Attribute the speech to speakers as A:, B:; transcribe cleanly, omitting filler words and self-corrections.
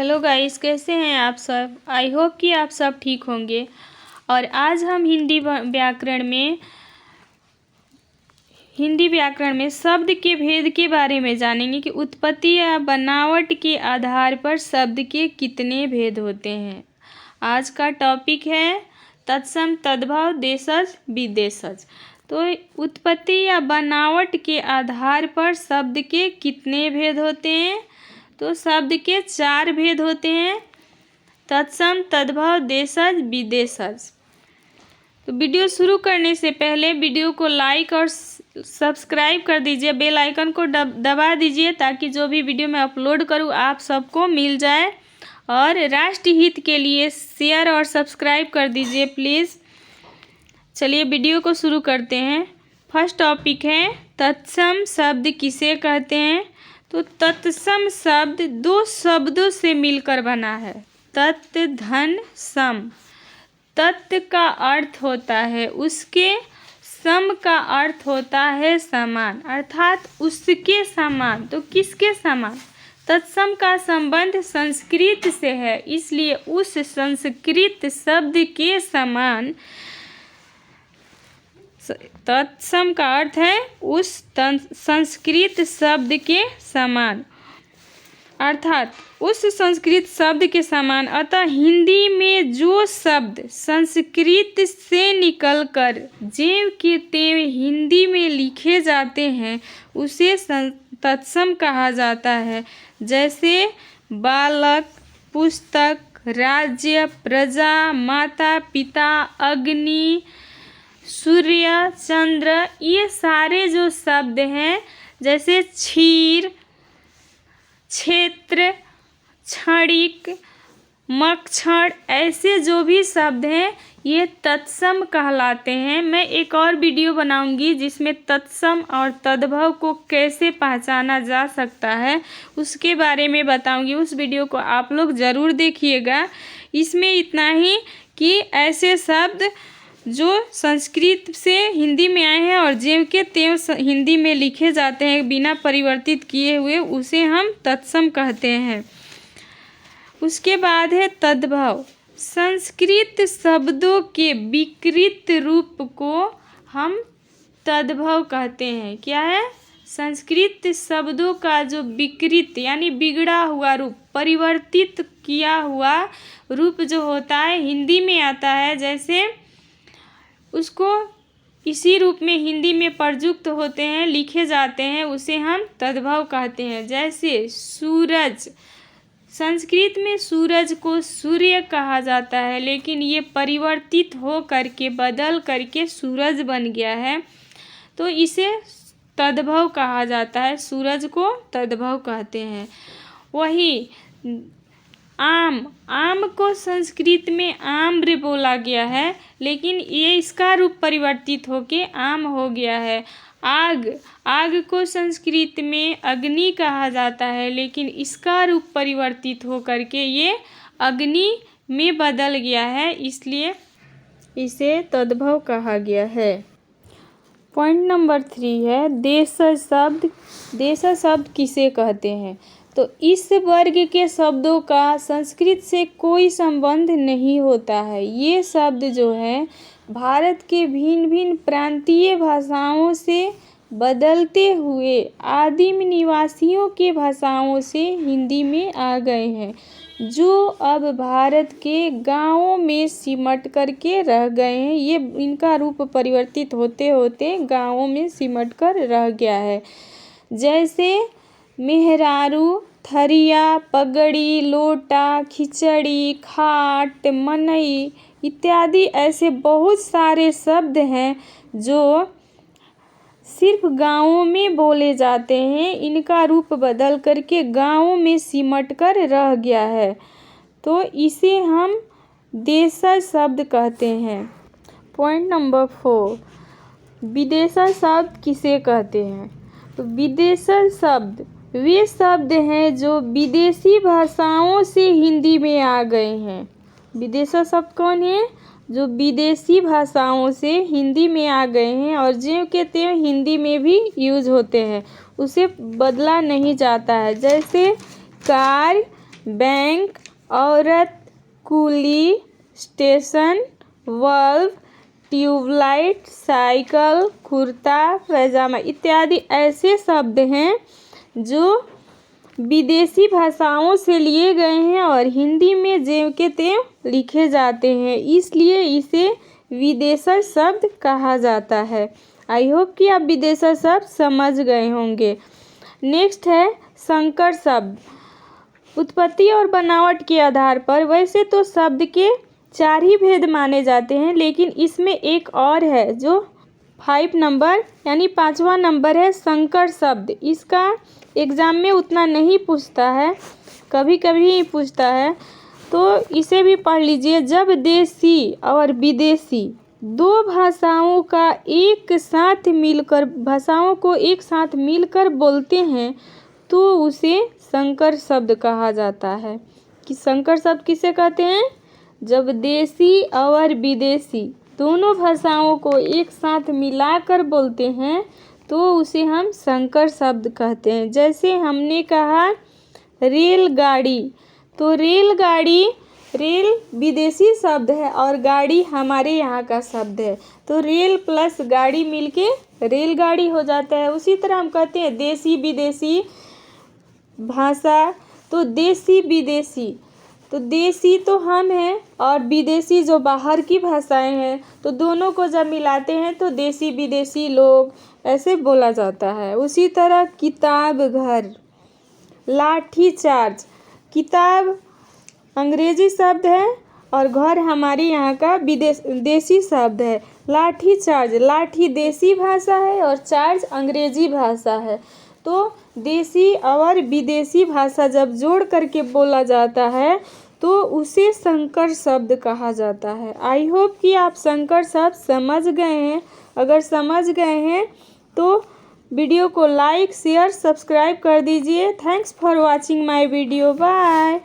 A: Hello guys, कैसे हैं आप सब। आई होप कि आप सब ठीक होंगे। और आज हम हिंदी व्याकरण में शब्द के भेद के बारे में जानेंगे कि उत्पत्ति या बनावट के आधार पर शब्द के कितने भेद होते हैं। आज का टॉपिक है तत्सम, तद्भव, देशज, विदेशज। तो उत्पत्ति या बनावट के आधार पर शब्द के कितने भेद होते हैं। तो शब्द के 4 भेद होते हैं: तत्सम, तद्भव, देशज, विदेशज। तो वीडियो शुरू करने से पहले वीडियो को लाइक और सब्सक्राइब कर दीजिए, बेल आइकन को दबा दीजिए ताकि जो भी वीडियो मैं अपलोड करूं आप सबको मिल जाए। और राष्ट्र हित के लिए शेयर और सब्सक्राइब कर दीजिए प्लीज़। चलिए वीडियो को शुरू करते हैं। फर्स्ट टॉपिक है तत्सम शब्द किसे कहते हैं। तो तत्सम शब्द 2 शब्दों से मिलकर बना है, तत् धन सम। तत् का अर्थ होता है उसके, सम का अर्थ होता है समान, अर्थात उसके समान। तो किसके समान? तत्सम का संबंध संस्कृत से है, इसलिए उस संस्कृत शब्द के समान। तत्सम का अर्थ है उस संस्कृत शब्द के समान, अर्थात उस संस्कृत शब्द के समान। अतः हिंदी में जो शब्द संस्कृत से निकलकर ज्यों के त्यों हिंदी में लिखे जाते हैं उसे तत्सम कहा जाता है। जैसे बालक, पुस्तक, राज्य, प्रजा, माता पिता, अग्नि, सूर्य, चंद्र, ये सारे जो शब्द हैं, जैसे क्षीर, क्षेत्र, क्षणिक, मक्षण, ऐसे जो भी शब्द हैं ये तत्सम कहलाते हैं। मैं एक और वीडियो बनाऊंगी जिसमें तत्सम और तद्भव को कैसे पहचाना जा सकता है उसके बारे में बताऊंगी। उस वीडियो को आप लोग ज़रूर देखिएगा। इसमें इतना ही कि ऐसे शब्द जो संस्कृत से हिंदी में आए हैं और ज्यों के त्यों हिंदी में लिखे जाते हैं बिना परिवर्तित किए हुए, उसे हम तत्सम कहते हैं। उसके बाद है तद्भव। संस्कृत शब्दों के विकृत रूप को हम तद्भव कहते हैं। क्या है? संस्कृत शब्दों का जो विकृत यानी बिगड़ा हुआ रूप, परिवर्तित किया हुआ रूप जो होता है हिंदी में आता है, जैसे उसको इसी रूप में हिंदी में प्रयुक्त होते हैं, लिखे जाते हैं, उसे हम तद्भव कहते हैं। जैसे सूरज, संस्कृत में सूरज को सूर्य कहा जाता है, लेकिन ये परिवर्तित हो करके बदल करके सूरज बन गया है, तो इसे तद्भव कहा जाता है। सूरज को तद्भव कहते हैं। वही आम को संस्कृत में आम्र बोला गया है, लेकिन ये इसका रूप परिवर्तित होके आम हो गया है। आग को संस्कृत में अग्नि कहा जाता है, लेकिन इसका रूप परिवर्तित हो करके ये अग्नि में बदल गया है, इसलिए इसे तद्भव कहा गया है। पॉइंट नंबर 3 है देशज शब्द। देशज शब्द किसे कहते हैं। तो इस वर्ग के शब्दों का संस्कृत से कोई संबंध नहीं होता है। ये शब्द जो है भारत के भिन्न भिन्न प्रांतीय भाषाओं से बदलते हुए आदिम निवासियों के भाषाओं से हिंदी में आ गए हैं, जो अब भारत के गांवों में सिमट करके रह गए हैं। ये इनका रूप परिवर्तित होते होते गांवों में सिमट कर रह गया है। जैसे मेहरारू, थरिया, पगड़ी, लोटा, खिचड़ी, खाट, मनई इत्यादि ऐसे बहुत सारे शब्द हैं जो सिर्फ गाँवों में बोले जाते हैं। इनका रूप बदल करके गाँवों में सिमट कर रह गया है, तो इसे हम देशज शब्द कहते हैं। पॉइंट नंबर 4, विदेशज शब्द किसे कहते हैं। तो विदेशज शब्द वे शब्द हैं जो विदेशी भाषाओं से हिंदी में आ गए हैं। विदेशज शब्द कौन है? जो विदेशी भाषाओं से हिंदी में आ गए हैं और ज्यों के त्यों हिंदी में भी यूज होते हैं, उसे बदला नहीं जाता है। जैसे कार, बैंक, औरत, coolie, station, bulb, tubelight, cycle, kurta, pyjama इत्यादि ऐसे शब्द हैं जो विदेशी भाषाओं से लिए गए हैं और हिंदी में ज्यों के त्यों लिखे जाते हैं, इसलिए इसे विदेशी शब्द कहा जाता है। आई होप कि आप विदेशी शब्द समझ गए होंगे। नेक्स्ट है संकर शब्द। उत्पत्ति और बनावट के आधार पर वैसे तो शब्द के 4 ही भेद माने जाते हैं, लेकिन इसमें एक और है जो 5 नंबर यानी 5वां नंबर है संकर शब्द। इसका एग्ज़ाम में उतना नहीं पूछता है, कभी कभी ही पूछता है, तो इसे भी पढ़ लीजिए। जब देसी और विदेशी दो भाषाओं को एक साथ मिलकर बोलते हैं तो उसे संकर शब्द कहा जाता है। कि संकर शब्द किसे कहते हैं? जब देसी और विदेशी दोनों भाषाओं को एक साथ मिलाकर बोलते हैं तो उसे हम संकर शब्द कहते हैं। जैसे हमने कहा रेलगाड़ी, तो रेल विदेशी शब्द है और गाड़ी हमारे यहाँ का शब्द है, तो रेल प्लस गाड़ी मिलके रेलगाड़ी हो जाता है। उसी तरह हम कहते हैं देसी विदेशी भाषा, तो देसी विदेशी, तो देसी तो हम हैं और विदेशी जो बाहर की भाषाएं हैं, तो दोनों को जब मिलाते हैं तो देसी विदेशी लोग ऐसे बोला जाता है। उसी तरह किताब घर, लाठी चार्ज, किताब अंग्रेजी शब्द है और घर हमारे यहाँ का देसी शब्द है। लाठी चार्ज, लाठी देसी भाषा है और चार्ज अंग्रेजी भाषा है। तो देसी और विदेशी भाषा जब जोड़ करके बोला जाता है तो उसे संकर शब्द कहा जाता है। आई होप कि आप संकर शब्द समझ गए हैं। अगर समझ गए हैं तो वीडियो को लाइक, शेयर, सब्सक्राइब कर दीजिए। Thanks for watching my video. Bye.